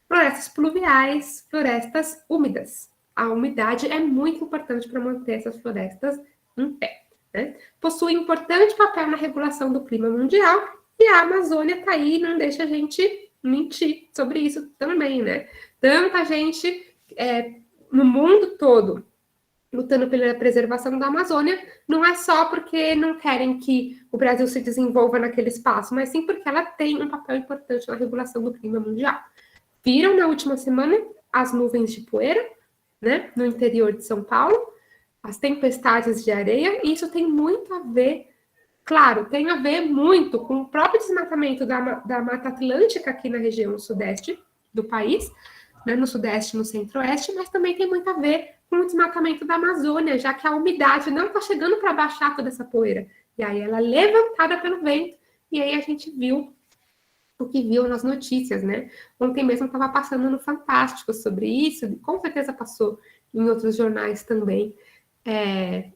Florestas pluviais, florestas úmidas. A umidade é muito importante para manter essas florestas em pé. Né? Possui importante papel na regulação do clima mundial e a Amazônia está aí e não deixa a gente mentir sobre isso também, né? Tanta gente no mundo todo lutando pela preservação da Amazônia, não é só porque não querem que o Brasil se desenvolva naquele espaço, mas sim porque ela tem um papel importante na regulação do clima mundial. Viram na última semana as nuvens de poeira, né, no interior de São Paulo? As tempestades de areia, e isso tem muito a ver, claro, tem a ver muito com o próprio desmatamento da Mata Atlântica aqui na região sudeste do país, né, no sudeste e no centro-oeste, mas também tem muito a ver com o desmatamento da Amazônia, já que a umidade não está chegando para baixar toda essa poeira. E aí ela é levantada pelo vento, e aí a gente viu o que viu nas notícias, né? Ontem mesmo estava passando no Fantástico sobre isso, com certeza passou em outros jornais também,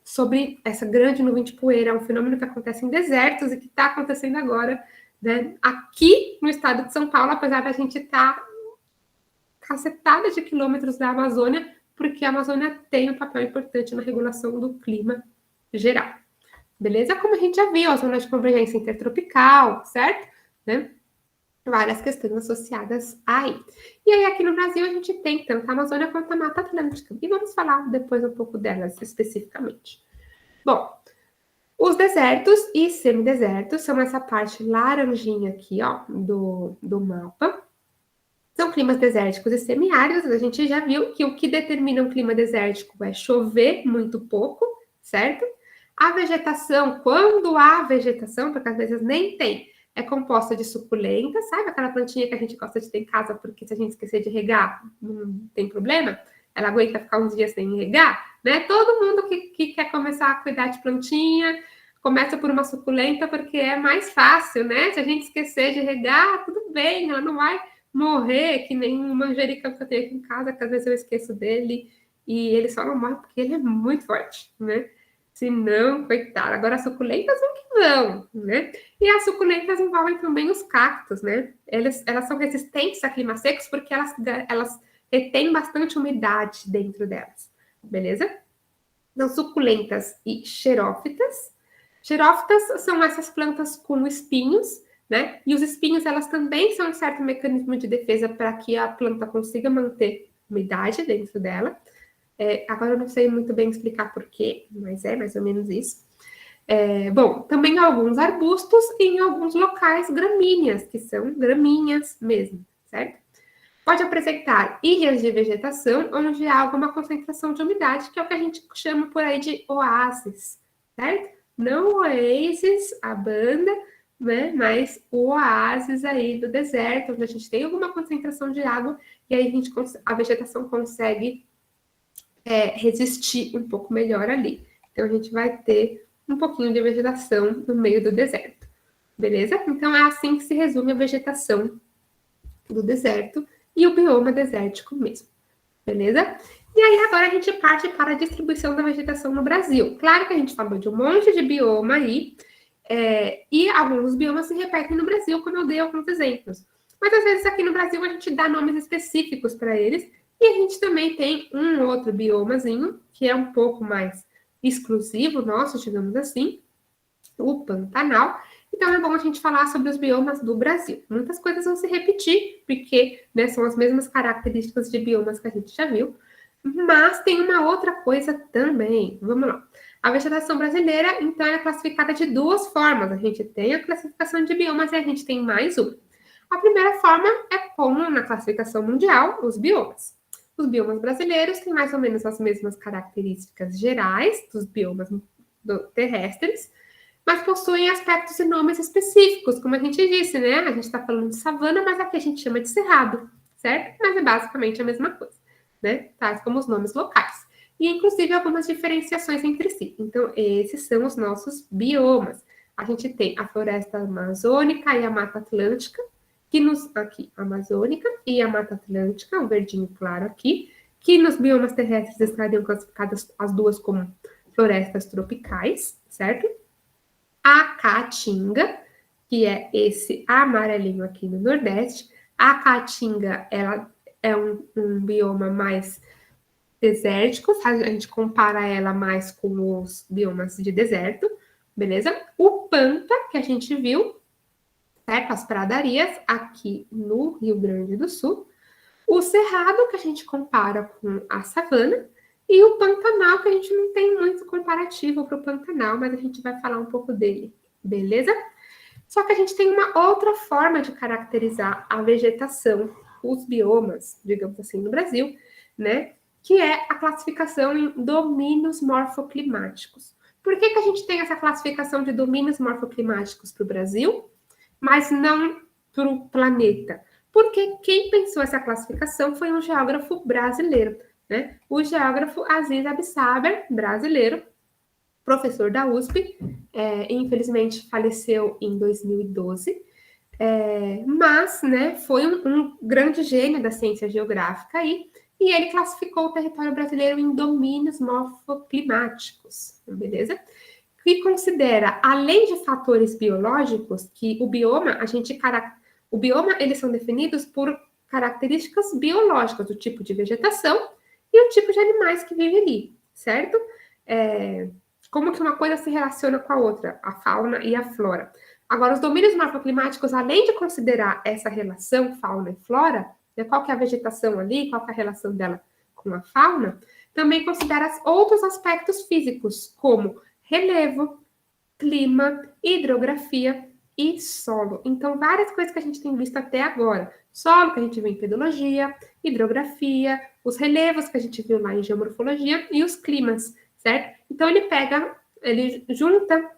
sobre essa grande nuvem de poeira, é um fenômeno que acontece em desertos e que está acontecendo agora, né? Aqui no estado de São Paulo, apesar da gente estar cacetada de quilômetros da Amazônia, porque a Amazônia tem um papel importante na regulação do clima geral. Beleza? Como a gente já viu, a zona de convergência intertropical, certo? Né? várias questões associadas aí. E aí, aqui no Brasil, a gente tem tanto a Amazônia quanto a Mata Atlântica. E vamos falar depois um pouco delas especificamente. Bom, os desertos e semidesertos são essa parte laranjinha aqui, ó, do mapa. São climas desérticos e semiáridos. A gente já viu que o que determina um clima desértico é chover muito pouco, certo? A vegetação, quando há vegetação, porque às vezes nem tem, é composta de suculentas, sabe? Aquela plantinha que a gente gosta de ter em casa, porque se a gente esquecer de regar, não tem problema. Ela aguenta ficar uns dias sem regar, né? Todo mundo que quer começar a cuidar de plantinha, começa por uma suculenta, porque é mais fácil, né? Se a gente esquecer de regar, tudo bem, ela não vai morrer, que nem um manjericão que eu tenho aqui em casa, que às vezes eu esqueço dele, e ele só não morre porque ele é muito forte, né? Se não, coitado. Agora, as suculentas vão que vão, né? E as suculentas envolvem também os cactos, né? Elas são resistentes a climas secos porque elas retêm bastante umidade dentro delas, beleza? Então, suculentas e xerófitas. Xerófitas são essas plantas com espinhos, né? E os espinhos, elas também são um certo mecanismo de defesa para que a planta consiga manter umidade dentro dela. Agora eu não sei muito bem explicar porquê, mas é mais ou menos isso. Bom, também alguns arbustos e em alguns locais gramíneas, que são graminhas mesmo, certo? Pode apresentar ilhas de vegetação onde há alguma concentração de umidade, que é o que a gente chama por aí de oásis, certo? Não oasis, a banda, né? Mas o oásis aí do deserto, onde a gente tem alguma concentração de água e aí a vegetação consegue resistir um pouco melhor ali. Então, a gente vai ter um pouquinho de vegetação no meio do deserto, beleza? Então, é assim que se resume a vegetação do deserto e o bioma desértico mesmo, beleza? E aí, agora a gente parte para a distribuição da vegetação no Brasil. Claro que a gente falou de um monte de bioma aí, e alguns biomas se repetem no Brasil, como eu dei alguns exemplos. Mas às vezes aqui no Brasil a gente dá nomes específicos para eles, e a gente também tem um outro biomazinho, que é um pouco mais exclusivo nosso, digamos assim, o Pantanal. Então é bom a gente falar sobre os biomas do Brasil. Muitas coisas vão se repetir, porque né, são as mesmas características de biomas que a gente já viu. Mas tem uma outra coisa também. Vamos lá. A vegetação brasileira, então, é classificada de duas formas. A gente tem a classificação de biomas e a gente tem mais uma. A primeira forma é como na classificação mundial, os biomas. Os biomas brasileiros têm mais ou menos as mesmas características gerais dos biomas terrestres, mas possuem aspectos e nomes específicos, como a gente disse, né? A gente está falando de savana, mas aqui a gente chama de cerrado, certo? Mas é basicamente a mesma coisa, né? Tais como os nomes locais. E, inclusive, algumas diferenciações entre si. Então, esses são os nossos biomas. A gente tem a floresta amazônica e a mata atlântica, que nos... Aqui, amazônica e a mata atlântica, um verdinho claro aqui, que nos biomas terrestres estariam classificadas as duas como florestas tropicais, certo? A caatinga, que é esse amarelinho aqui no Nordeste. A caatinga, ela é um bioma mais desértico, a gente compara ela mais com os biomas de deserto, beleza? O pampa, que a gente viu, certo? As pradarias aqui no Rio Grande do Sul. O cerrado, que a gente compara com a savana. E o Pantanal, que a gente não tem muito comparativo para o Pantanal, mas a gente vai falar um pouco dele, beleza? Só que a gente tem uma outra forma de caracterizar a vegetação, os biomas, digamos assim, no Brasil, né? Que é a classificação em domínios morfoclimáticos. Por que a gente tem essa classificação de domínios morfoclimáticos para o Brasil, mas não para o planeta? Porque quem pensou essa classificação foi um geógrafo brasileiro, né? O geógrafo Aziz Absaber, brasileiro, professor da USP, infelizmente faleceu em 2012, mas né, foi um grande gênio da ciência geográfica aí, e ele classificou o território brasileiro em domínios morfoclimáticos, beleza? Que considera, além de fatores biológicos, que o bioma, eles são definidos por características biológicas, do tipo de vegetação e o tipo de animais que vivem ali, certo? Como que uma coisa se relaciona com a outra, a fauna e a flora. Agora, os domínios morfoclimáticos, além de considerar essa relação fauna e flora, né, qual que é a vegetação ali, qual que é a relação dela com a fauna, também considera outros aspectos físicos, como relevo, clima, hidrografia e solo. Então, várias coisas que a gente tem visto até agora. Solo, que a gente viu em pedologia, hidrografia, os relevos que a gente viu lá em geomorfologia e os climas, certo? Então, ele junta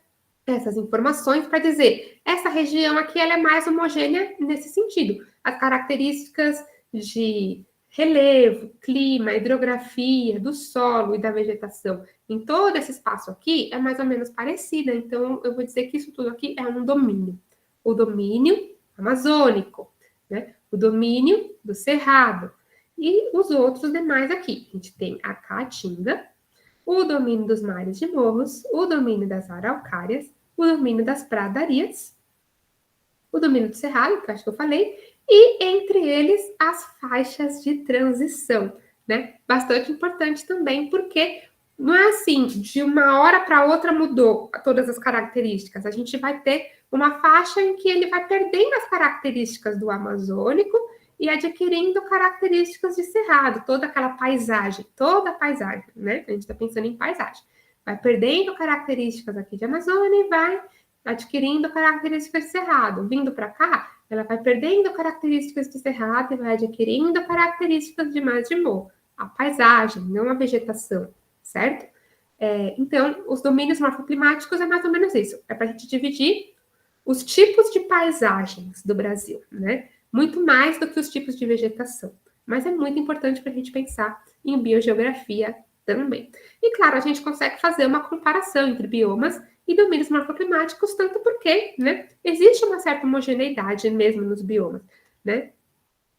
essas informações para dizer, essa região aqui ela é mais homogênea nesse sentido. As características de relevo, clima, hidrografia, do solo e da vegetação em todo esse espaço aqui é mais ou menos parecida. Então, eu vou dizer que isso tudo aqui é um domínio. O domínio amazônico, né? O domínio do cerrado. E os outros demais aqui. A gente tem a caatinga, o domínio dos mares de morros, o domínio das araucárias, o domínio das pradarias, o domínio do cerrado, que eu acho que eu falei, e entre eles as faixas de transição, né? Bastante importante também, porque não é assim, de uma hora para outra mudou todas as características. A gente vai ter uma faixa em que ele vai perdendo as características do amazônico e adquirindo características de cerrado, toda a paisagem, né? A gente está pensando em paisagem. Vai perdendo características aqui de Amazônia e vai adquirindo características de cerrado. Vindo para cá, ela vai perdendo características de cerrado e vai adquirindo características de mais de morro. A paisagem, não a vegetação, certo? Então, os domínios morfoclimáticos é mais ou menos isso. É para a gente dividir os tipos de paisagens do Brasil, né? Muito mais do que os tipos de vegetação. Mas é muito importante para a gente pensar em biogeografia também. E, claro, a gente consegue fazer uma comparação entre biomas e domínios morfoclimáticos, tanto porque, né, existe uma certa homogeneidade mesmo nos biomas, né?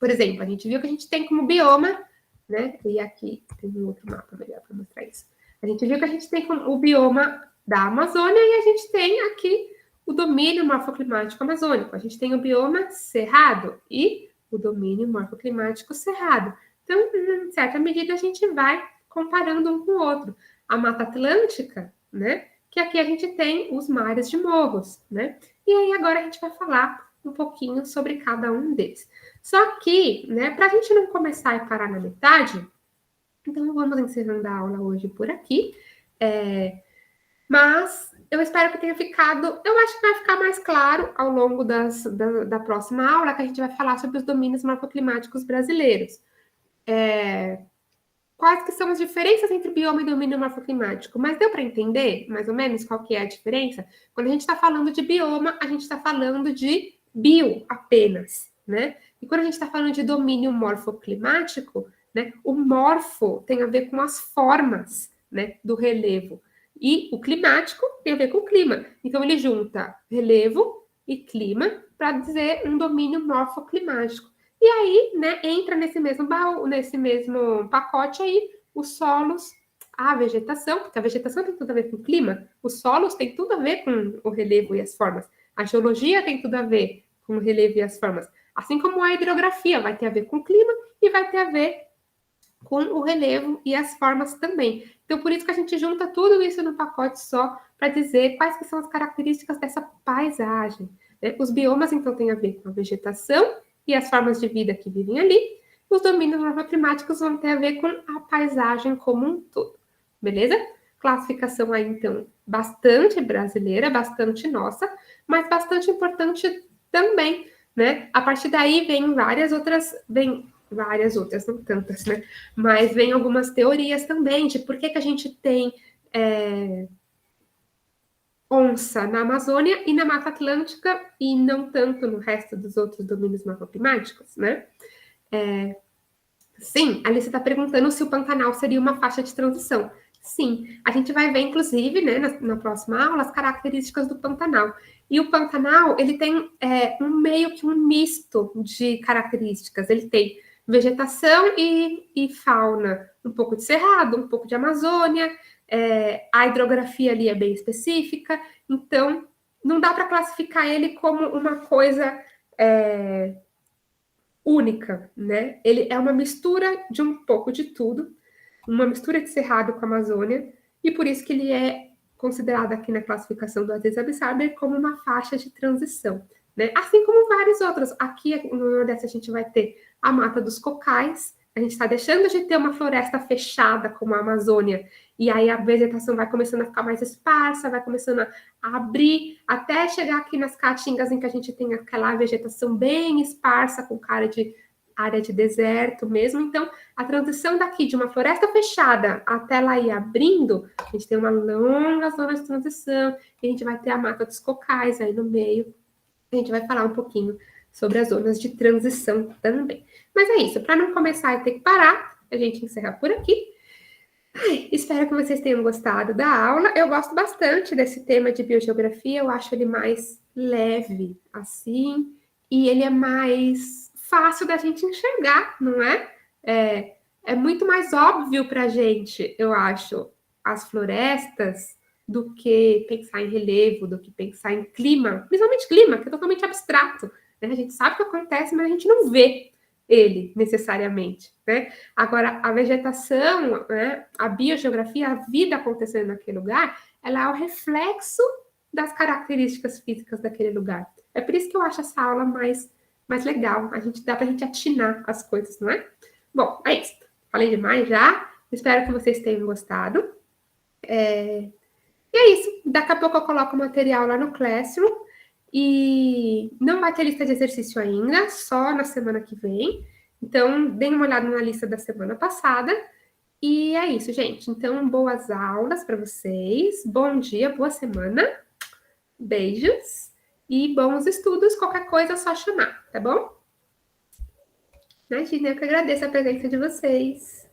Por exemplo, a gente viu que a gente tem como bioma, né? E aqui tem um outro mapa melhor para mostrar isso. A gente viu que a gente tem como o bioma da Amazônia e a gente tem aqui o domínio morfoclimático amazônico. A gente tem o bioma cerrado e o domínio morfoclimático cerrado. Então, em certa medida, a gente vai comparando um com o outro. A Mata Atlântica, né? Que aqui a gente tem os mares de morros, né? E aí agora a gente vai falar um pouquinho sobre cada um deles. Só que, né, para a gente não começar e parar na metade, então vamos encerrando a aula hoje por aqui. Mas eu espero que tenha ficado. Eu acho que vai ficar mais claro ao longo da próxima aula, que a gente vai falar sobre os domínios morfoclimáticos brasileiros. Quais que são as diferenças entre bioma e domínio morfoclimático? Mas deu para entender, mais ou menos, qual que é a diferença? Quando a gente está falando de bioma, a gente está falando de bio apenas, né? E quando a gente está falando de domínio morfoclimático, né, o morfo tem a ver com as formas, né, do relevo. E o climático tem a ver com o clima. Então, ele junta relevo e clima para dizer um domínio morfoclimático. E aí, né, entra nesse mesmo baú, nesse mesmo pacote aí, os solos, a vegetação, porque a vegetação tem tudo a ver com o clima, os solos têm tudo a ver com o relevo e as formas, a geologia tem tudo a ver com o relevo e as formas, assim como a hidrografia vai ter a ver com o clima e vai ter a ver com o relevo e as formas também. Então, por isso que a gente junta tudo isso no pacote só para dizer quais que são as características dessa paisagem. Né? Os biomas, então, têm a ver com a vegetação e as formas de vida que vivem ali. Os domínios morfoclimáticos vão ter a ver com a paisagem como um todo. Beleza? Classificação aí, então, bastante brasileira, bastante nossa, mas bastante importante também, né? A partir daí vem várias outras, não tantas, né? Mas vem algumas teorias também de por que a gente tem onça na Amazônia e na Mata Atlântica e não tanto no resto dos outros domínios morfoclimáticos, né? Sim, ali você está perguntando se o Pantanal seria uma faixa de transição. Sim, a gente vai ver, inclusive, né, na próxima aula, as características do Pantanal. E o Pantanal, ele tem meio que um misto de características. Ele tem vegetação e fauna, um pouco de cerrado, um pouco de Amazônia, a hidrografia ali é bem específica, então não dá para classificar ele como uma coisa única, né? Ele é uma mistura de um pouco de tudo, uma mistura de cerrado com a Amazônia, e por isso que ele é considerada aqui na classificação do Aziz Absalber como uma faixa de transição, né? Assim como vários outros. Aqui no Nordeste a gente vai ter a Mata dos Cocais, a gente está deixando de ter uma floresta fechada como a Amazônia, e aí a vegetação vai começando a ficar mais esparsa, vai começando a abrir, até chegar aqui nas caatingas em que a gente tem aquela vegetação bem esparsa, com cara de área de deserto mesmo. Então, a transição daqui de uma floresta fechada até lá ir abrindo, a gente tem uma longa zona de transição, e a gente vai ter a Mata dos Cocais aí no meio. A gente vai falar um pouquinho sobre as zonas de transição também. Mas é isso, para não começar e ter que parar, a gente encerra por aqui. Ai, espero que vocês tenham gostado da aula. Eu gosto bastante desse tema de biogeografia, eu acho ele mais leve, assim, e ele é mais fácil da gente enxergar, não é? É muito mais óbvio para a gente, eu acho, as florestas, do que pensar em relevo, do que pensar em clima, principalmente clima, que é totalmente abstrato, né? A gente sabe o que acontece, mas a gente não vê ele necessariamente, né? Agora, a vegetação, né, a biogeografia, a vida acontecendo naquele lugar, ela é o reflexo das características físicas daquele lugar. É por isso que eu acho essa aula mais legal. Dá pra gente atinar as coisas, não é? Bom, é isso. Falei demais já. Espero que vocês tenham gostado. E é isso. Daqui a pouco eu coloco o material lá no Classroom. E não vai ter lista de exercício ainda, só na semana que vem. Então, deem uma olhada na lista da semana passada. E é isso, gente. Então, boas aulas para vocês. Bom dia, boa semana. Beijos e bons estudos. Qualquer coisa é só chamar, tá bom? Imagina, eu que agradeço a presença de vocês.